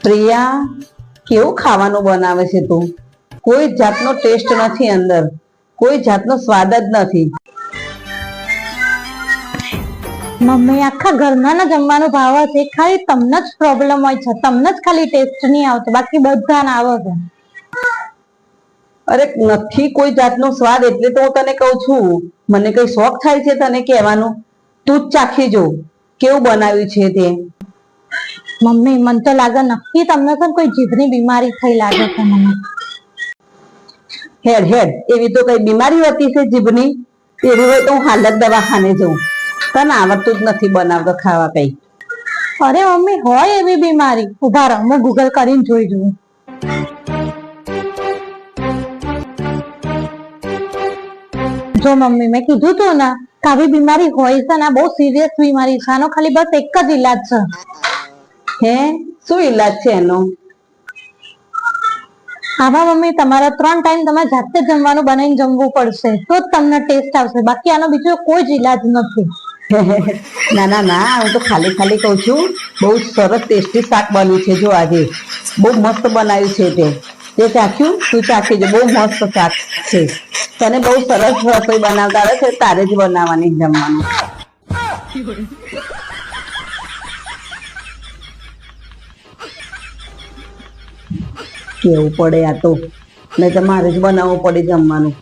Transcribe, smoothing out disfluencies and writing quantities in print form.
પ્રિયા, કેવું ખાવાનું બનાવે છે તું? કોઈ જાતનો ટેસ્ટ નથી અંદર, કોઈ જાતનો સ્વાદ જ નથી. મમ્મી આખા ઘરના જમવાનું ભાવે છે, ખાલી તમને જ પ્રોબ્લેમ હોય છે, તમને જ ખાલી ટેસ્ટ નહીં આવતો, બાકી બધાને આવે છે. અરે નથી કોઈ જાતનો સ્વાદ, એટલે તો હું તને કહું છું. મને કઈ શોખ થાય છે તને કહેવાનું? તું જ ચાખી જો કેવું બનાવ્યું છે તે. મમ્મી મને તો લાગે નક્કી તમને પણ કોઈ જીભની બીમારી થઈ લાગે છે મને. હેડ હેડ, એવી તો કઈ બીમારી હતી છે જીભની? એવી હોય તો હું હાલ જ દવાખાને જઉં. તને આવડતું જ નથી બનાવતો ખાવા કઈ. અરે મમ્મી હોય એવી બીમારી, ઉભા રહો હું ગૂગલ કરીને જોઈ જોઉં. જો મમ્મી મેં કીધું તું ને કે આવી બીમારી હોય છે ને, બહુ સિરિયસ બીમારી છે, આનો ખાલી બસ એક જ ઈલાજ છે. હે, શું ઈલાજ છે એનો? આમાં મમ્મી તમારે 3 ટાઈમ તમે જાતે જમવાનું બનાવીને જમવું પડશે, તો જ તમને ટેસ્ટ આવશે, બાકી આનો બીજો કોઈ જ ઈલાજ નથી. ના ના ના, હું તો ખાલી ખાલી કઉ છું. બહુ સરસ ટેસ્ટી શાક બન્યું છે જો આજે. બહુ મસ્ત બનાવ્યું છે તે ચાખ્યું? તું ચાખી જો, બહુ મસ્ત શાક છે. તને બહુ સરસ રસોઈ બનાવતા આવે છે, તારે જ બનાવવાની જમવાનું. કેવું પડે આ તો, નહીં તો મારે જ બનાવવું પડે જમવાનું.